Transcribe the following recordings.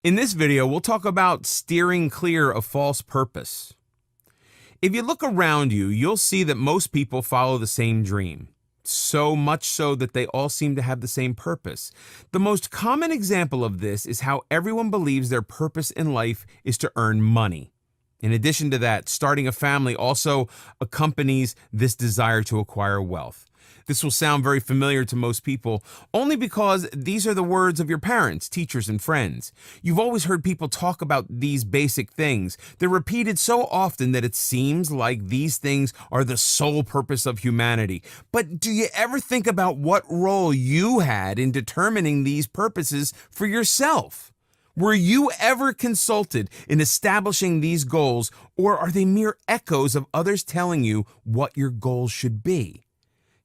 In this video, we'll talk about steering clear of false purpose. If you look around you, you'll see that most people follow the same dream. So much so that they all seem to have the same purpose. The most common example of this is how everyone believes their purpose in life is to earn money. In addition to that, starting a family also accompanies this desire to acquire wealth. This will sound very familiar to most people, only because these are the words of your parents, teachers, and friends. You've always heard people talk about these basic things. They're repeated so often that it seems like these things are the sole purpose of humanity. But do you ever think about what role you had in determining these purposes for yourself? Were you ever consulted in establishing these goals, or are they mere echoes of others telling you what your goals should be?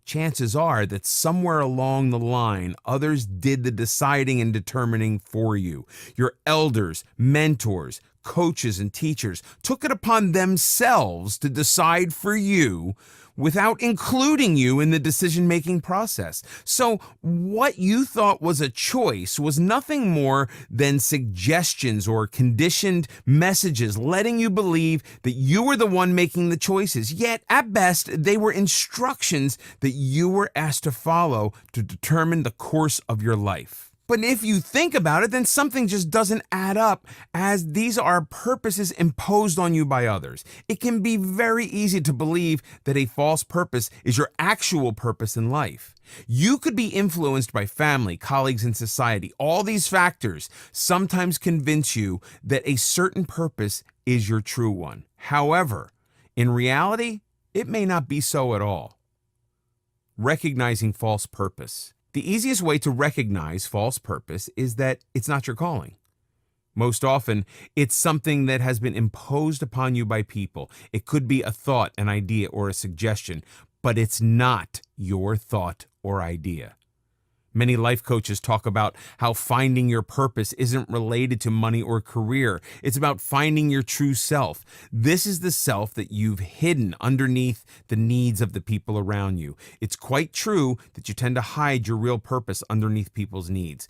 Chances are that somewhere along the line, others did the deciding and determining for you. Your elders, mentors, coaches, and teachers took it upon themselves to decide for you without including you in the decision-making process. So what you thought was a choice was nothing more than suggestions or conditioned messages letting you believe that you were the one making the choices. Yet, at best, they were instructions that you were asked to follow to determine the course of your life. But if you think about it, then something just doesn't add up, as these are purposes imposed on you by others. It can be very easy to believe that a false purpose is your actual purpose in life. You could be influenced by family, colleagues, and society. All these factors sometimes convince you that a certain purpose is your true one. However, in reality, it may not be so at all. Recognizing false purpose. The easiest way to recognize false purpose is that it's not your calling. Most often, it's something that has been imposed upon you by people. It could be a thought, an idea, or a suggestion, but it's not your thought or idea. Many life coaches talk about how finding your purpose isn't related to money or career. It's about finding your true self. This is the self that you've hidden underneath the needs of the people around you. It's quite true that you tend to hide your real purpose underneath people's needs.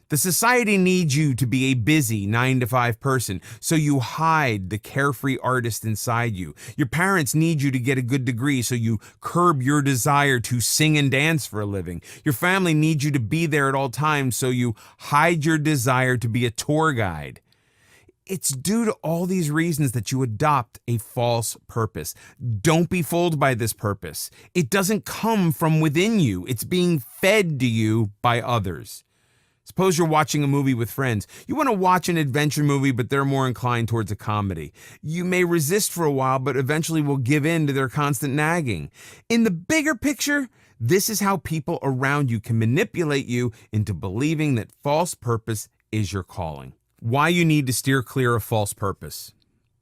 The society needs you to be a busy 9-to-5 person, so you hide the carefree artist inside you. Your parents need you to get a good degree, so you curb your desire to sing and dance for a living. Your family needs you to be there at all times, so you hide your desire to be a tour guide. It's due to all these reasons that you adopt a false purpose. Don't be fooled by this purpose. It doesn't come from within you. It's being fed to you by others. Suppose you're watching a movie with friends. You want to watch an adventure movie, but they're more inclined towards a comedy. You may resist for a while, but eventually will give in to their constant nagging. In the bigger picture, this is how people around you can manipulate you into believing that false purpose is your calling. Why you need to steer clear of false purpose.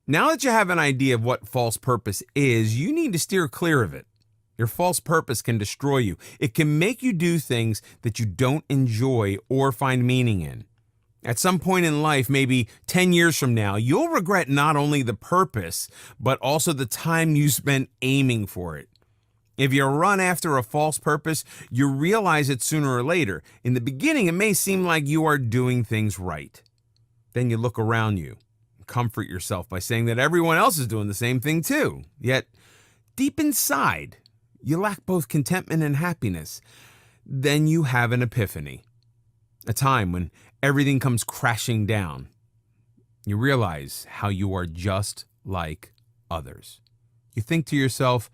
Now that you have an idea of what false purpose is, you need to steer clear of it. Your false purpose can destroy you. It can make you do things that you don't enjoy or find meaning in. At some point in life, maybe 10 years from now, you'll regret not only the purpose, but also the time you spent aiming for it. If you run after a false purpose, you realize it sooner or later. In the beginning, it may seem like you are doing things right. Then you look around you and comfort yourself by saying that everyone else is doing the same thing too. Yet, deep inside, you lack both contentment and happiness. Then you have an epiphany, a time when everything comes crashing down. You realize how you are just like others. You think to yourself,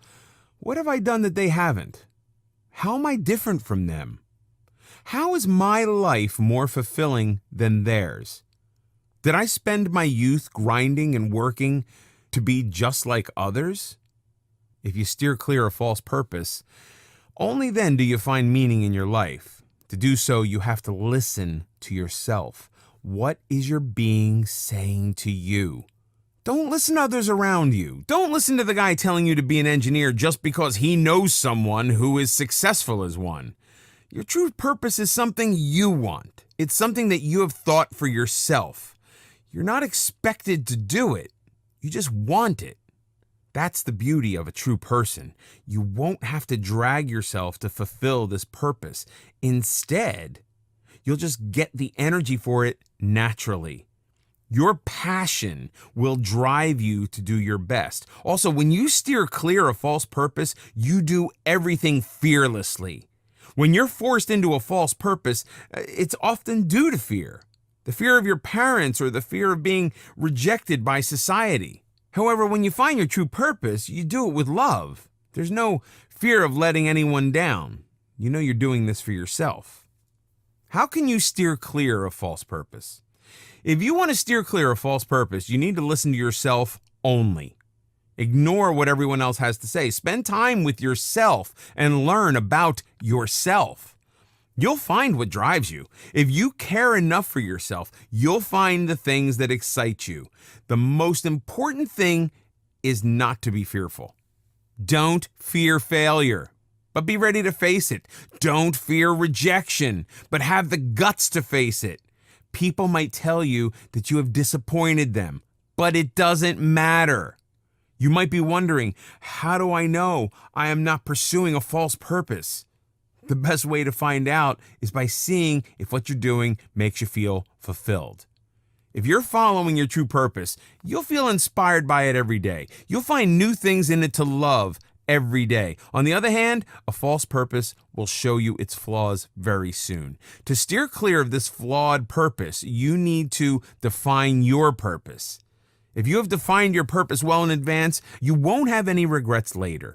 what have I done that they haven't? How am I different from them? How is my life more fulfilling than theirs? Did I spend my youth grinding and working to be just like others? If you steer clear of false purpose, only then do you find meaning in your life. To do so, you have to listen to yourself. What is your being saying to you? Don't listen to others around you. Don't listen to the guy telling you to be an engineer just because he knows someone who is successful as one. Your true purpose is something you want. It's something that you have thought for yourself. You're not expected to do it. You just want it. That's the beauty of a true person. You won't have to drag yourself to fulfill this purpose. Instead, you'll just get the energy for it naturally. Your passion will drive you to do your best. Also, when you steer clear of false purpose, you do everything fearlessly. When you're forced into a false purpose, it's often due to fear. The fear of your parents or the fear of being rejected by society. However, when you find your true purpose, you do it with love. There's no fear of letting anyone down. You know you're doing this for yourself. How can you steer clear of false purpose? If you want to steer clear of false purpose, you need to listen to yourself only. Ignore what everyone else has to say. Spend time with yourself and learn about yourself. You'll find what drives you. If you care enough for yourself, you'll find the things that excite you. The most important thing is not to be fearful. Don't fear failure, but be ready to face it. Don't fear rejection, but have the guts to face it. People might tell you that you have disappointed them, but it doesn't matter. You might be wondering, how do I know I am not pursuing a false purpose? The best way to find out is by seeing if what you're doing makes you feel fulfilled. If you're following your true purpose, you'll feel inspired by it every day. You'll find new things in it to love every day. On the other hand, a false purpose will show you its flaws very soon. To steer clear of this flawed purpose, you need to define your purpose. If you have defined your purpose well in advance, you won't have any regrets later.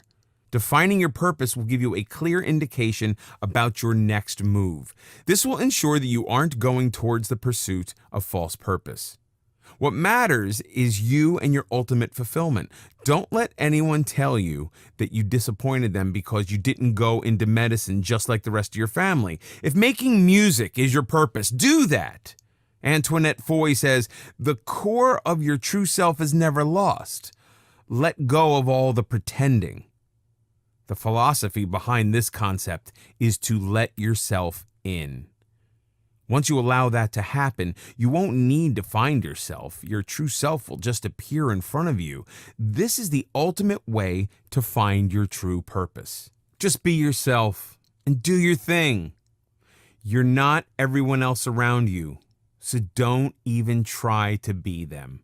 Defining your purpose will give you a clear indication about your next move. This will ensure that you aren't going towards the pursuit of false purpose. What matters is you and your ultimate fulfillment. Don't let anyone tell you that you disappointed them because you didn't go into medicine just like the rest of your family. If making music is your purpose, do that. Antoinette Foy says, "The core of your true self is never lost. Let go of all the pretending." The philosophy behind this concept is to let yourself in. Once you allow that to happen, you won't need to find yourself. Your true self will just appear in front of you. This is the ultimate way to find your true purpose. Just be yourself and do your thing. You're not everyone else around you, so don't even try to be them.